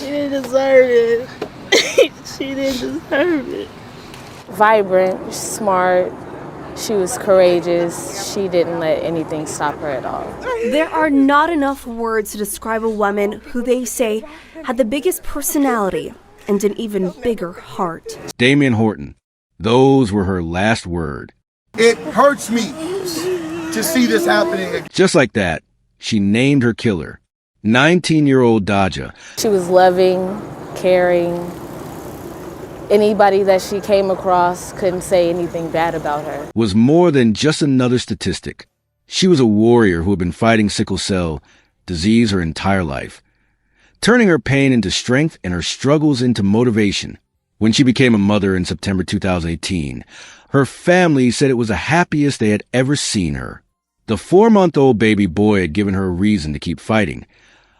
She didn't deserve it. She didn't deserve it. Vibrant, smart, she was courageous. She didn't let anything stop her at all. There are not enough words to describe a woman who they say had the biggest personality and an even bigger heart. Damion Horton. Those were her last word. It hurts me to see this happening. Just like that, she named her killer, 19-year-old Daja. She was loving, caring. Anybody that she came across couldn't say anything bad about her. Was more than just another statistic. She was a warrior who had been fighting sickle cell disease her entire life, turning her pain into strength and her struggles into motivation. When she became a mother in September 2018, her family said it was the happiest they had ever seen her. The 4-month-old baby boy had given her a reason to keep fighting,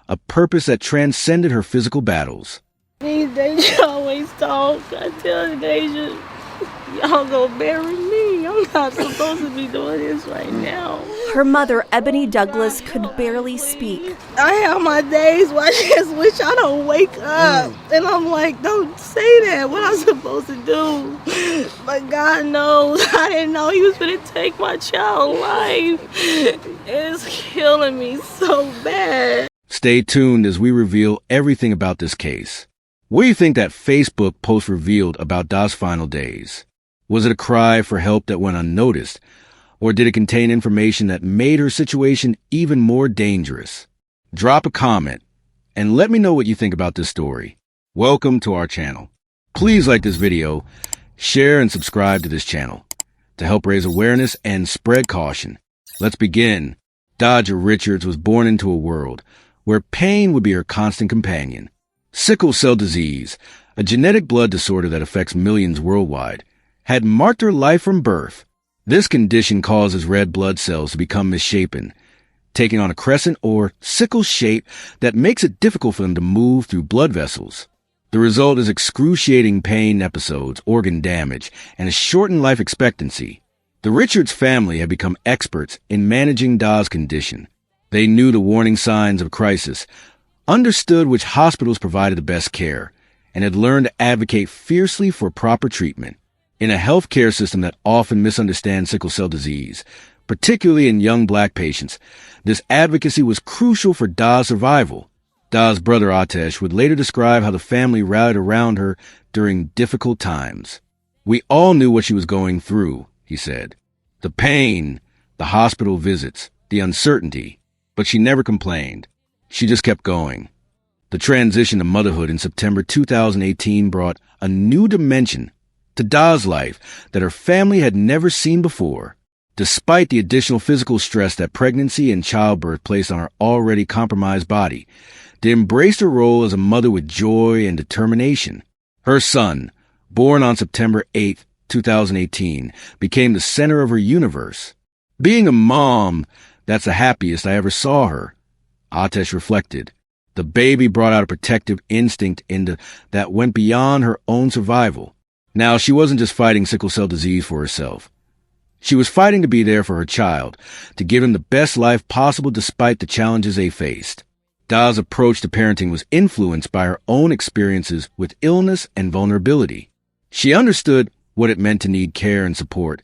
a purpose that transcended her physical battles. Daja always talk. I tell Daja, y'all gonna bury me. I'm not supposed to be doing this right now. Her mother, Ebony Douglas, could barely speak. I have my days where I just wish I don't wake up. And I'm like, don't say that. What I'm supposed to do? But God knows. I didn't know he was going to take my child's life. It's killing me so bad. Stay tuned as we reveal everything about this case. What do you think that Facebook post revealed about Daja's final days? Was it a cry for help that went unnoticed? Or did it contain information that made her situation even more dangerous? Drop a comment and let me know what you think about this story. Welcome to our channel. Please like this video, share and subscribe to this channel to help raise awareness and spread caution. Let's begin. Dajha Richards was born into a world where pain would be her constant companion. Sickle cell disease, a genetic blood disorder that affects millions worldwide, had marked her life from birth. This condition causes red blood cells to become misshapen, taking on a crescent or sickle shape that makes it difficult for them to move through blood vessels. The result is excruciating pain episodes, organ damage, and a shortened life expectancy. The Richards family had become experts in managing Daja's condition. They knew the warning signs of crisis, understood which hospitals provided the best care, and had learned to advocate fiercely for proper treatment. In a healthcare system that often misunderstands sickle cell disease, particularly in young black patients, this advocacy was crucial for Daja's survival. Daja's brother Atesh would later describe how the family rallied around her during difficult times. "We all knew what she was going through," he said. "The pain, the hospital visits, the uncertainty, but she never complained. She just kept going." The transition to motherhood in September 2018 brought a new dimension to Daja's life that her family had never seen before. Despite the additional physical stress that pregnancy and childbirth placed on her already compromised body, they embraced her role as a mother with joy and determination. Her son, born on September 8, 2018, became the center of her universe. "Being a mom, that's the happiest I ever saw her," Atesh reflected. The baby brought out a protective instinct that went beyond her own survival. Now, she wasn't just fighting sickle cell disease for herself. She was fighting to be there for her child, to give him the best life possible despite the challenges they faced. Daja's approach to parenting was influenced by her own experiences with illness and vulnerability. She understood what it meant to need care and support,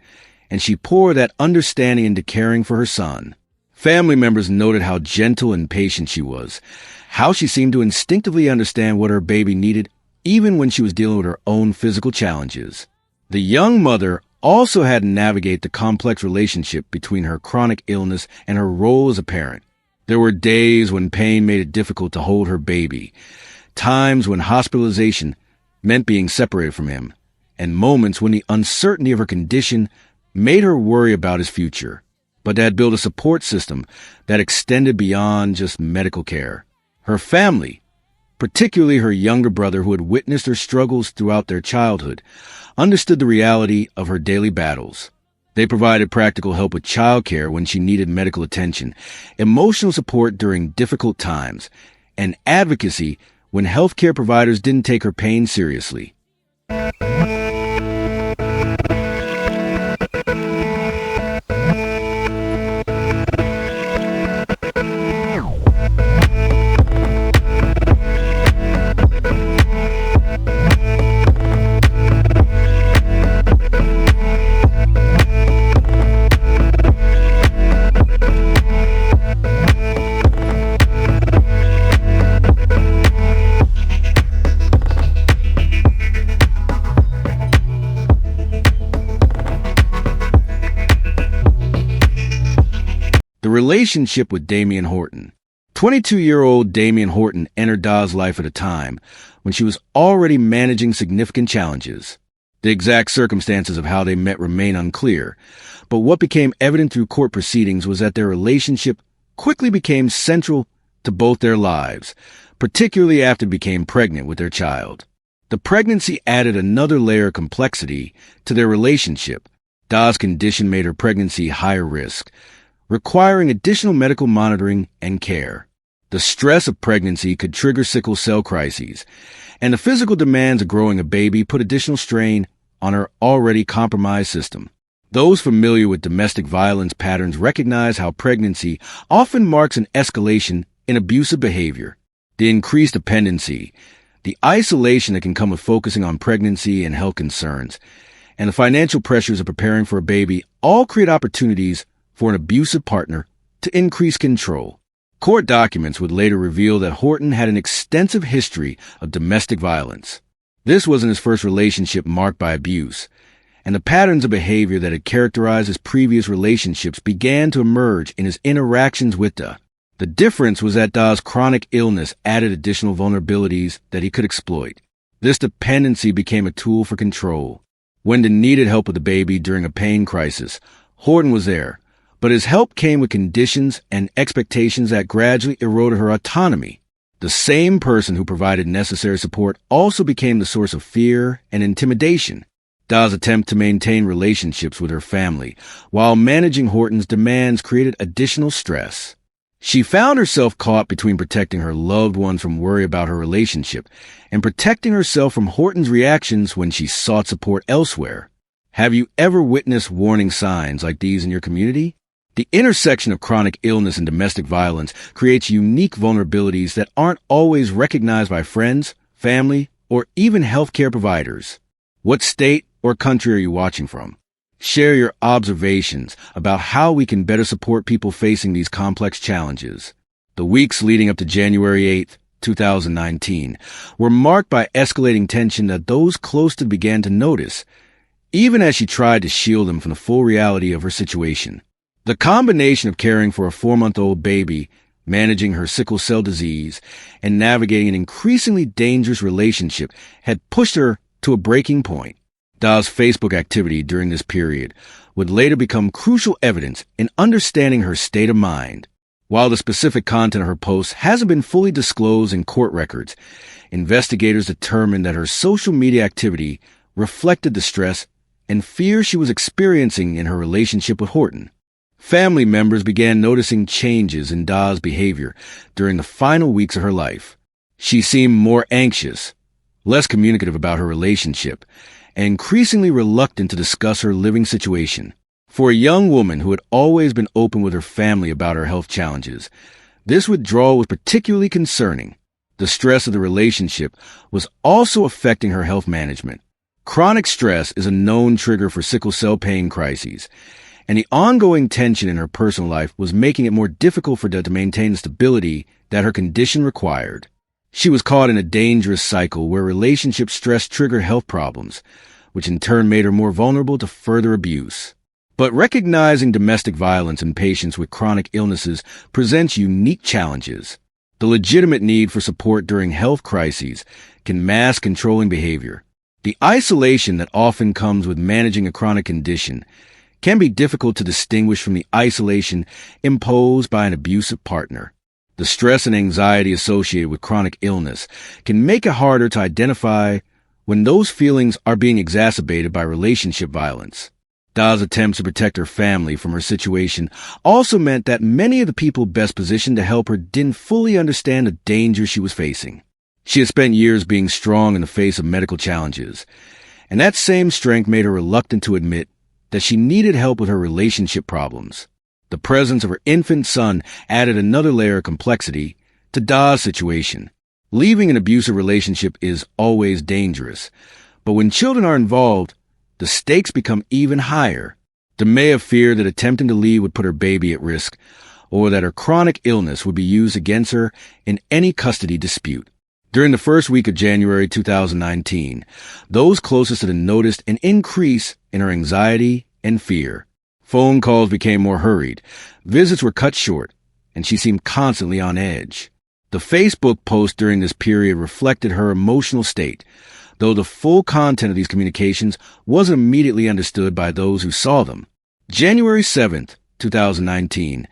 and she poured that understanding into caring for her son. Family members noted how gentle and patient she was, how she seemed to instinctively understand what her baby needed even when she was dealing with her own physical challenges. The young mother also had to navigate the complex relationship between her chronic illness and her role as a parent. There were days when pain made it difficult to hold her baby, times when hospitalization meant being separated from him, and moments when the uncertainty of her condition made her worry about his future. But Dad built a support system that extended beyond just medical care. Her family, particularly her younger brother who had witnessed her struggles throughout their childhood, understood the reality of her daily battles. They provided practical help with childcare when she needed medical attention, emotional support during difficult times, and advocacy when healthcare providers didn't take her pain seriously. relationship with Damion Horton. 22-year-old Damion Horton entered Dajha's life at a time when she was already managing significant challenges. The exact circumstances of how they met remain unclear, but what became evident through court proceedings was that their relationship quickly became central to both their lives, particularly after they became pregnant with their child. The pregnancy added another layer of complexity to their relationship. Dajha's condition made her pregnancy higher risk, requiring additional medical monitoring and care. The stress of pregnancy could trigger sickle cell crises, and the physical demands of growing a baby put additional strain on her already compromised system. Those familiar with domestic violence patterns recognize how pregnancy often marks an escalation in abusive behavior. The increased dependency, the isolation that can come with focusing on pregnancy and health concerns, and the financial pressures of preparing for a baby all create opportunities for an abusive partner to increase control. Court documents would later reveal that Horton had an extensive history of domestic violence. This wasn't his first relationship marked by abuse, and the patterns of behavior that had characterized his previous relationships began to emerge in his interactions with Dajha. The difference was that Dajha's chronic illness added additional vulnerabilities that he could exploit. This dependency became a tool for control. When Dajha needed help with the baby during a pain crisis, Horton was there, but his help came with conditions and expectations that gradually eroded her autonomy. The same person who provided necessary support also became the source of fear and intimidation. Dajha's attempt to maintain relationships with her family while managing Horton's demands created additional stress. She found herself caught between protecting her loved ones from worry about her relationship and protecting herself from Horton's reactions when she sought support elsewhere. Have you ever witnessed warning signs like these in your community? The intersection of chronic illness and domestic violence creates unique vulnerabilities that aren't always recognized by friends, family, or even healthcare providers. What state or country are you watching from? Share your observations about how we can better support people facing these complex challenges. The weeks leading up to January 8th, 2019, were marked by escalating tension that those close to began to notice, even as she tried to shield them from the full reality of her situation. The combination of caring for a 4-month-old baby, managing her sickle cell disease, and navigating an increasingly dangerous relationship had pushed her to a breaking point. Dajha's Facebook activity during this period would later become crucial evidence in understanding her state of mind. While the specific content of her posts hasn't been fully disclosed in court records, investigators determined that her social media activity reflected the stress and fear she was experiencing in her relationship with Horton. Family members began noticing changes in Dajha's behavior during the final weeks of her life. She seemed more anxious, less communicative about her relationship, and increasingly reluctant to discuss her living situation. For a young woman who had always been open with her family about her health challenges, this withdrawal was particularly concerning. The stress of the relationship was also affecting her health management. Chronic stress is a known trigger for sickle cell pain crises, and the ongoing tension in her personal life was making it more difficult for Dajha to maintain the stability that her condition required. She was caught in a dangerous cycle where relationship stress triggered health problems, which in turn made her more vulnerable to further abuse. But recognizing domestic violence in patients with chronic illnesses presents unique challenges. The legitimate need for support during health crises can mask controlling behavior. The isolation that often comes with managing a chronic condition can be difficult to distinguish from the isolation imposed by an abusive partner. The stress and anxiety associated with chronic illness can make it harder to identify when those feelings are being exacerbated by relationship violence. Dajha's attempts to protect her family from her situation also meant that many of the people best positioned to help her didn't fully understand the danger she was facing. She had spent years being strong in the face of medical challenges, and that same strength made her reluctant to admit that she needed help with her relationship problems. The presence of her infant son added another layer of complexity to Dajha's situation. Leaving an abusive relationship is always dangerous, but when children are involved, the stakes become even higher. Dajha may have feared that attempting to leave would put her baby at risk, or that her chronic illness would be used against her in any custody dispute. During the first week of January 2019, those closest to Dajha noticed an increase in her anxiety and fear. Phone calls became more hurried. Visits were cut short, and she seemed constantly on edge. The Facebook post during this period reflected her emotional state, though the full content of these communications wasn't immediately understood by those who saw them. January 7th, 2019,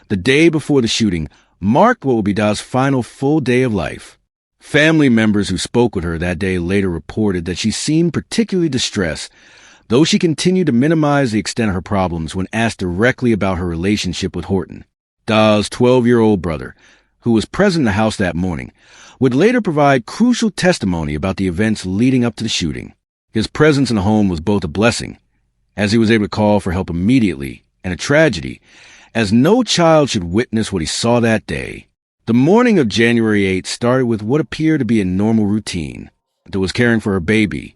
the day before the shooting, marked what would be Dajha's final full day of life. Family members who spoke with her that day later reported that she seemed particularly distressed, though she continued to minimize the extent of her problems when asked directly about her relationship with Horton. Dajha's 12-year-old brother, who was present in the house that morning, would later provide crucial testimony about the events leading up to the shooting. His presence in the home was both a blessing, as he was able to call for help immediately, and a tragedy, as no child should witness what he saw that day. The morning of January 8th started with what appeared to be a normal routine. There was caring for her baby.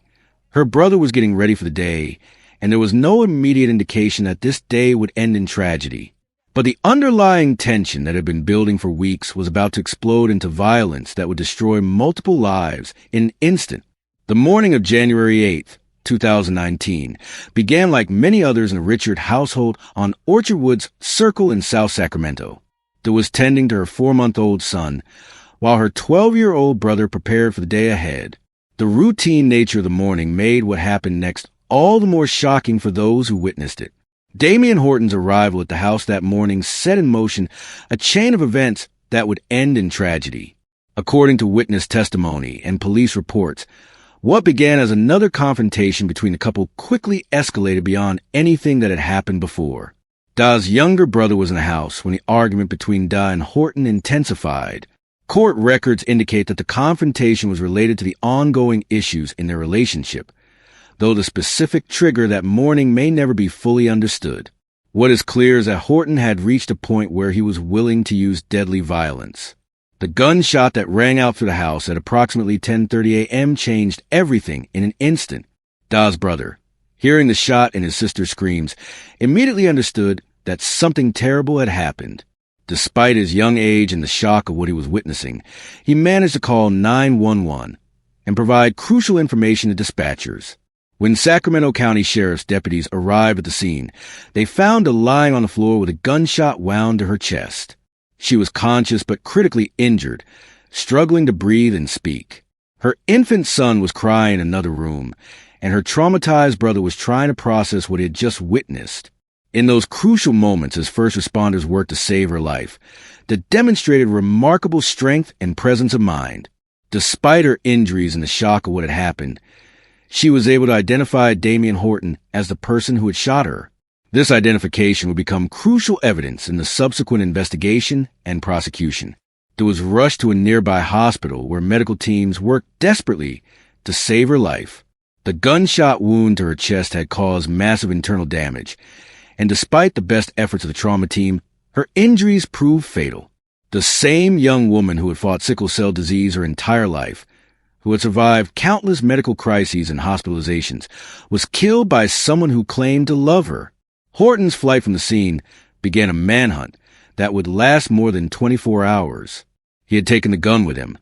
Her brother was getting ready for the day, and there was no immediate indication that this day would end in tragedy. But the underlying tension that had been building for weeks was about to explode into violence that would destroy multiple lives in an instant. The morning of January 8th, 2019, began like many others in the Richard household on Orchard Woods Circle in South Sacramento. That was tending to her 4-month-old son, while her 12-year-old brother prepared for the day ahead. The routine nature of the morning made what happened next all the more shocking for those who witnessed it. Damion Horton's arrival at the house that morning set in motion a chain of events that would end in tragedy. According to witness testimony and police reports, what began as another confrontation between the couple quickly escalated beyond anything that had happened before. Dajha's younger brother was in the house when the argument between Dajha and Horton intensified. Court records indicate that the confrontation was related to the ongoing issues in their relationship, though the specific trigger that morning may never be fully understood. What is clear is that Horton had reached a point where he was willing to use deadly violence. The gunshot that rang out through the house at approximately 10:30 a.m. changed everything in an instant. Dajha's brother, hearing the shot and his sister's screams, immediately understood that something terrible had happened. Despite his young age and the shock of what he was witnessing, he managed to call 911 and provide crucial information to dispatchers. When Sacramento County Sheriff's deputies arrived at the scene, they found her lying on the floor with a gunshot wound to her chest. She was conscious but critically injured, struggling to breathe and speak. Her infant son was crying in another room, and her traumatized brother was trying to process what he had just witnessed. In those crucial moments as first responders worked to save her life, Dajha demonstrated remarkable strength and presence of mind. Despite her injuries and the shock of what had happened, she was able to identify Damion Horton as the person who had shot her. This identification would become crucial evidence in the subsequent investigation and prosecution. Dajha was rushed to a nearby hospital where medical teams worked desperately to save her life. The gunshot wound to her chest had caused massive internal damage, and despite the best efforts of the trauma team, her injuries proved fatal. The same young woman who had fought sickle cell disease her entire life, who had survived countless medical crises and hospitalizations, was killed by someone who claimed to love her. Horton's flight from the scene began a manhunt that would last more than 24 hours. He had taken the gun with him,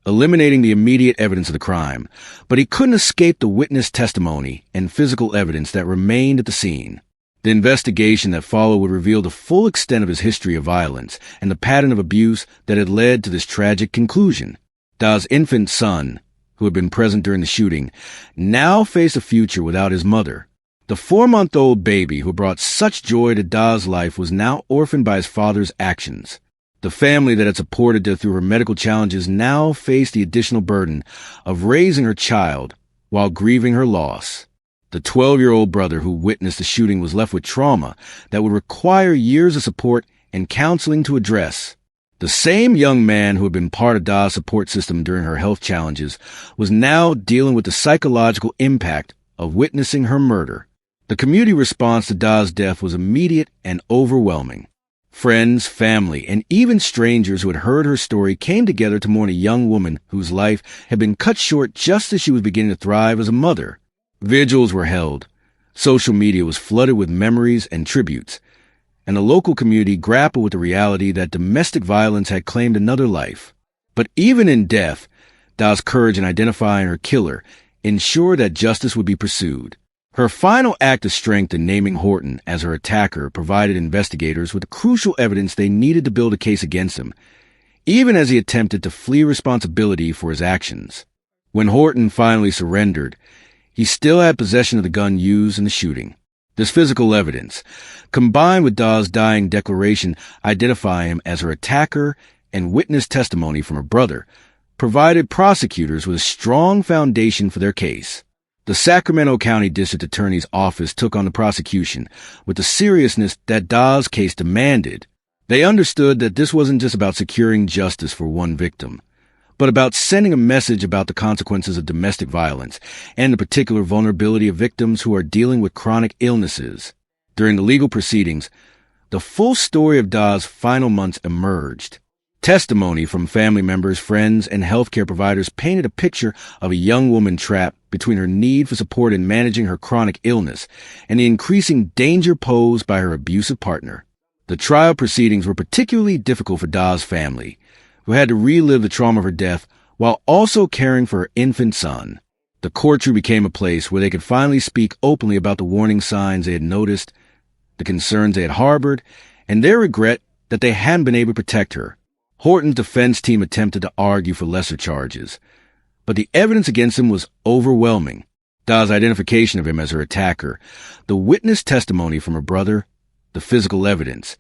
eliminating the immediate evidence of the crime, but he couldn't escape the witness testimony and physical evidence that remained at the scene. The investigation that followed would reveal the full extent of his history of violence and the pattern of abuse that had led to this tragic conclusion. Dajha's infant son, who had been present during the shooting, now faced a future without his mother. The 4-month-old baby who brought such joy to Dajha's life was now orphaned by his father's actions. The family that had supported her through her medical challenges now faced the additional burden of raising her child while grieving her loss. The 12-year-old brother who witnessed the shooting was left with trauma that would require years of support and counseling to address. The same young man who had been part of Dajha's support system during her health challenges was now dealing with the psychological impact of witnessing her murder. The community response to Dajha's death was immediate and overwhelming. Friends, family, and even strangers who had heard her story came together to mourn a young woman whose life had been cut short just as she was beginning to thrive as a mother. Vigils were held. Social media was flooded with memories and tributes, and the local community grappled with the reality that domestic violence had claimed another life. But even in death, Dajha's courage in identifying her killer ensured that justice would be pursued. Her final act of strength in naming Horton as her attacker provided investigators with the crucial evidence they needed to build a case against him, even as he attempted to flee responsibility for his actions. When Horton finally surrendered, he still had possession of the gun used in the shooting. This physical evidence, combined with Daj's dying declaration identifying him as her attacker and witness testimony from her brother, provided prosecutors with a strong foundation for their case. The Sacramento County District Attorney's Office took on the prosecution with the seriousness that Daj's case demanded. They understood that this wasn't just about securing justice for one victim, but about sending a message about the consequences of domestic violence and the particular vulnerability of victims who are dealing with chronic illnesses. During the legal proceedings, the full story of Daj's final months emerged. Testimony from family members, friends, and healthcare providers painted a picture of a young woman trapped between her need for support in managing her chronic illness and the increasing danger posed by her abusive partner. The trial proceedings were particularly difficult for Daj's family, who had to relive the trauma of her death while also caring for her infant son. The courtroom became a place where they could finally speak openly about the warning signs they had noticed, the concerns they had harbored, and their regret that they hadn't been able to protect her. Horton's defense team attempted to argue for lesser charges, but the evidence against him was overwhelming. Daj's identification of him as her attacker, the witness testimony from her brother, the physical evidence,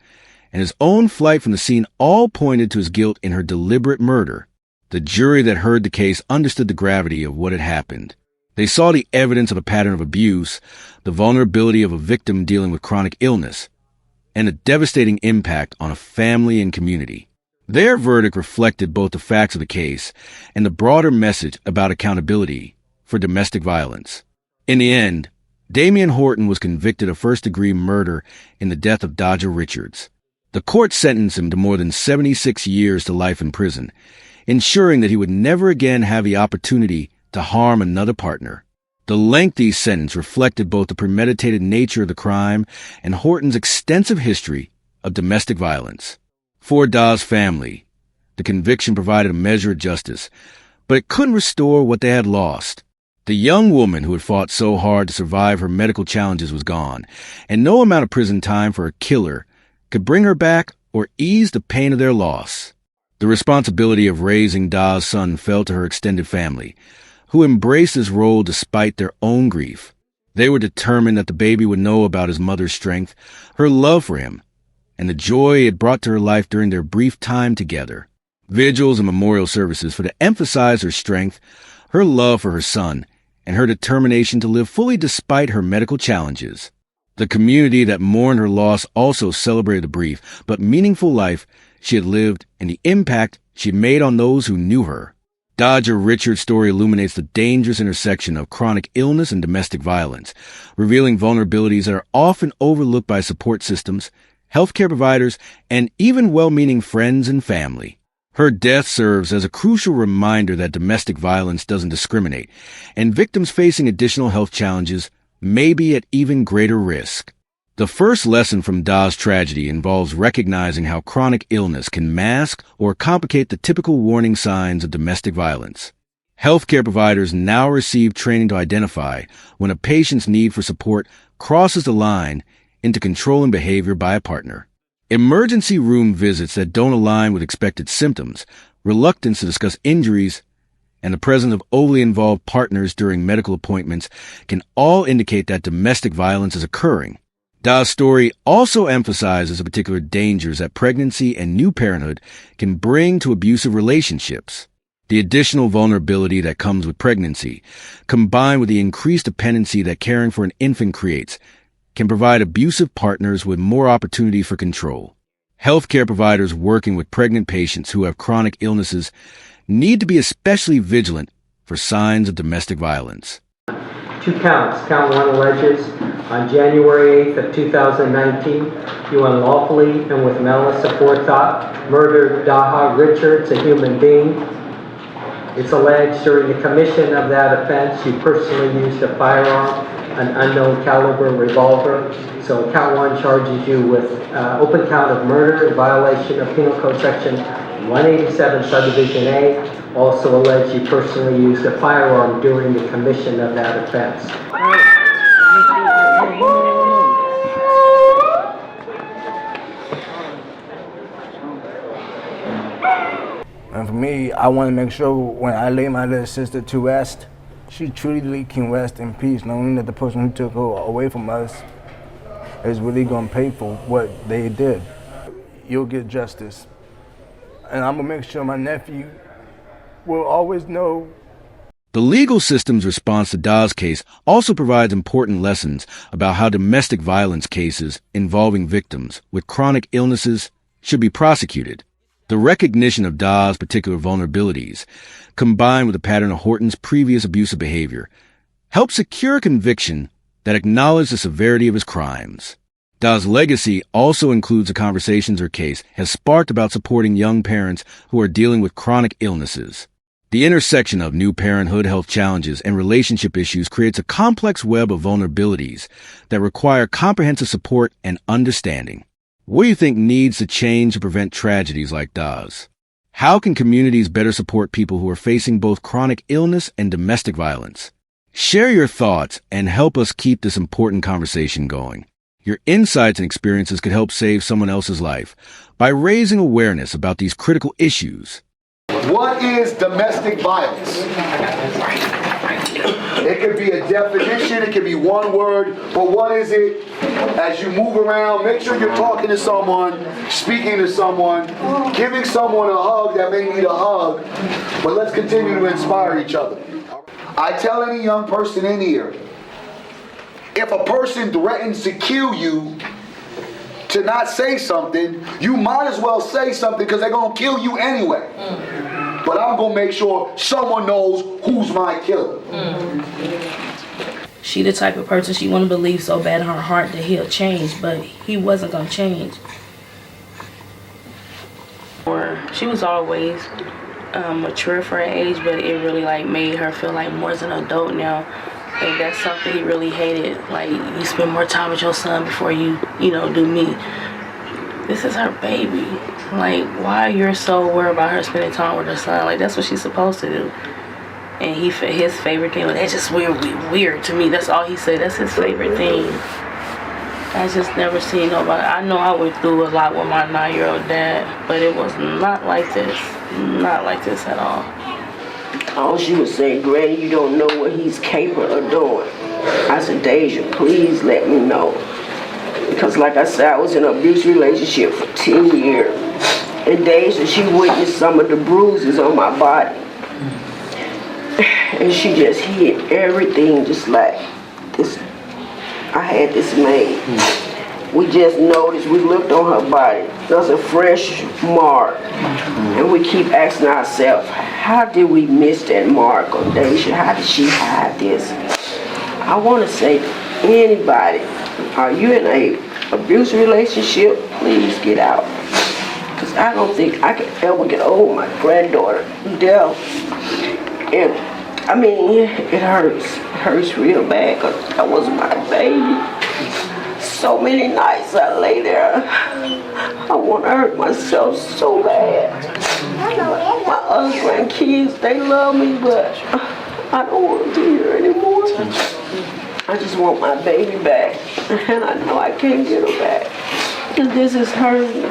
and his own flight from the scene all pointed to his guilt in her deliberate murder. The jury that heard the case understood the gravity of what had happened. They saw the evidence of a pattern of abuse, the vulnerability of a victim dealing with chronic illness, and the devastating impact on a family and community. Their verdict reflected both the facts of the case and the broader message about accountability for domestic violence. In the end, Damion Horton was convicted of first-degree murder in the death of Dajha Richards. The court sentenced him to more than 76 years to life in prison, ensuring that he would never again have the opportunity to harm another partner. The lengthy sentence reflected both the premeditated nature of the crime and Horton's extensive history of domestic violence. For Daj's family, the conviction provided a measure of justice, but it couldn't restore what they had lost. The young woman who had fought so hard to survive her medical challenges was gone, and no amount of prison time for a killer could bring her back or ease the pain of their loss. The responsibility of raising Daj's son fell to her extended family, who embraced this role despite their own grief. They were determined that the baby would know about his mother's strength, her love for him, and the joy it brought to her life during their brief time together. Vigils and memorial services for to emphasize her strength, her love for her son, and her determination to live fully despite her medical challenges. The community that mourned her loss also celebrated the brief but meaningful life she had lived and the impact she had made on those who knew her. Dajha Richards' story illuminates the dangerous intersection of chronic illness and domestic violence, revealing vulnerabilities that are often overlooked by support systems, healthcare providers, and even well-meaning friends and family. Her death serves as a crucial reminder that domestic violence doesn't discriminate, and victims facing additional health challenges may be at even greater risk. The first lesson from Daj's tragedy involves recognizing how chronic illness can mask or complicate the typical warning signs of domestic violence. Healthcare providers now receive training to identify when a patient's need for support crosses the line into controlling behavior by a partner. Emergency room visits that don't align with expected symptoms, reluctance to discuss injuries, and the presence of overly involved partners during medical appointments can all indicate that domestic violence is occurring. Daj's story also emphasizes the particular dangers that pregnancy and new parenthood can bring to abusive relationships. The additional vulnerability that comes with pregnancy, combined with the increased dependency that caring for an infant creates, can provide abusive partners with more opportunity for control. Healthcare providers working with pregnant patients who have chronic illnesses need to be especially vigilant for signs of domestic violence. 2 counts. Count 1 alleges on January 8th of 2019, you unlawfully and with malice aforethought murdered Dajha Richards, a human being. It's alleged during the commission of that offense you personally used a firearm, an unknown caliber revolver. So count 1 charges you with open count of murder in violation of Penal Code Section 187 Subdivision A. Also alleged you personally used a firearm during the commission of that offense. me, I want to make sure when I lay my little sister to rest, she truly can rest in peace, knowing that the person who took her away from us is really going to pay for what they did. You'll get justice. And I'm going to make sure my nephew will always know. The legal system's response to Daj's case also provides important lessons about how domestic violence cases involving victims with chronic illnesses should be prosecuted. The recognition of Daj's particular vulnerabilities, combined with the pattern of Horton's previous abusive behavior, helps secure a conviction that acknowledges the severity of his crimes. Daj's legacy also includes the conversations her case has sparked about supporting young parents who are dealing with chronic illnesses. The intersection of new parenthood health challenges and relationship issues creates a complex web of vulnerabilities that require comprehensive support and understanding. What do you think needs to change to prevent tragedies like Daj's? How can communities better support people who are facing both chronic illness and domestic violence? Share your thoughts and help us keep this important conversation going. Your insights and experiences could help save someone else's life by raising awareness about these critical issues. What is domestic violence? It could be a definition, it could be one word, but what is it? As you move around, make sure you're talking to someone, speaking to someone, giving someone a hug that may need a hug, but let's continue to inspire each other. I tell any young person in here, if a person threatens to kill you, to not say something, you might as well say something because they're going to kill you anyway. But I'm going to make sure someone knows who's my killer. She the type of person she want to believe so bad in her heart that he'll change, but he wasn't going to change. She was always mature for her age, but it really like made her feel like more as an adult now. Like that's something he really hated. Like you spend more time with your son before you do me. This is her baby. Like why you're so worried about her spending time with her son? Like that's what she's supposed to do. And his favorite thing, that's just weird to me. That's all he said. That's his favorite thing. I just never seen nobody. I know I went through a lot with my 9-year-old dad, but it was not like this. Not like this at all. All she would say, Granny, you don't know what he's capable of doing. I said, Daja, please let me know. Because like I said, I was in an abusive relationship for 10 years. And Daja, she witnessed some of the bruises on my body. And she just hid everything just like this. I had this made. We just noticed, we looked on her body. There's a fresh mark. And we keep asking ourselves, how did we miss that mark on Daja? How did she hide this? I want to say to anybody, are you in a abusive relationship? Please get out. Because I don't think I can ever get over my granddaughter death. And I mean, it hurts. It hurts real bad because that was my baby. So many nights I lay there. I want to hurt myself so bad. My other grandkids, they love me, but I don't want to be here anymore. I just want my baby back. And I know I can't get her back. Because this is hurting.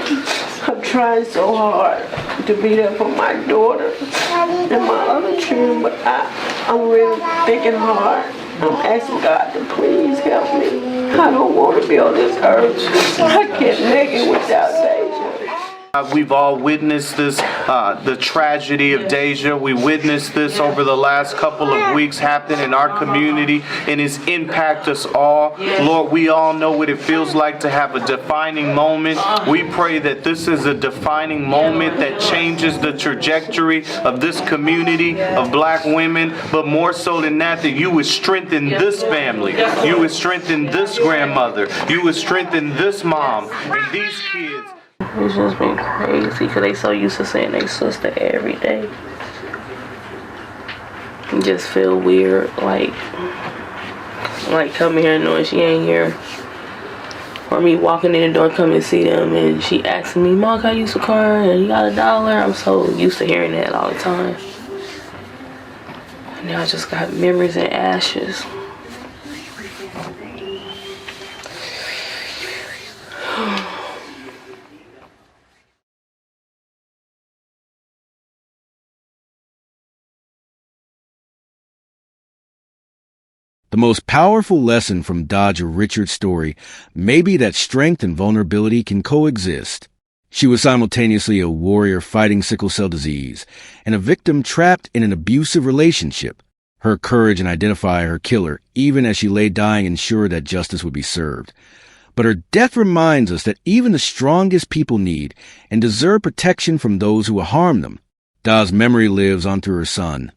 I'm trying so hard to be there for my daughter and my other children, but I'm really thinking hard. I'm asking God to please help me. I don't want to be on this earth. I can't make it without Daja. We've all witnessed this, the tragedy of Daja. We witnessed this over the last couple of weeks happen in our community, and it's impacted us all. Lord, we all know what it feels like to have a defining moment. We pray that this is a defining moment that changes the trajectory of this community of black women, but more so than that, that you would strengthen this family. You would strengthen this grandmother. You would strengthen this mom and these kids. It's just been crazy because they so used to seeing their sister every day. You just feel weird, like coming here knowing she ain't here. Or me walking in the door, coming to see them, and she asking me, Mom, can I use the car? And you got $1? I'm so used to hearing that all the time. And now I just got memories and ashes. The most powerful lesson from Dajha Richards' story may be that strength and vulnerability can coexist. She was simultaneously a warrior fighting sickle cell disease and a victim trapped in an abusive relationship. Her courage in identifying her killer, even as she lay dying, ensured that justice would be served. But her death reminds us that even the strongest people need and deserve protection from those who will harm them. Da's memory lives on through her son.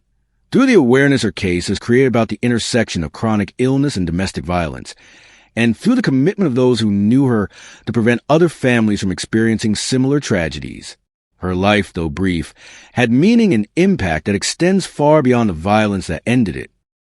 Through the awareness her case has created about the intersection of chronic illness and domestic violence, and through the commitment of those who knew her to prevent other families from experiencing similar tragedies. Her life, though brief, had meaning and impact that extends far beyond the violence that ended it.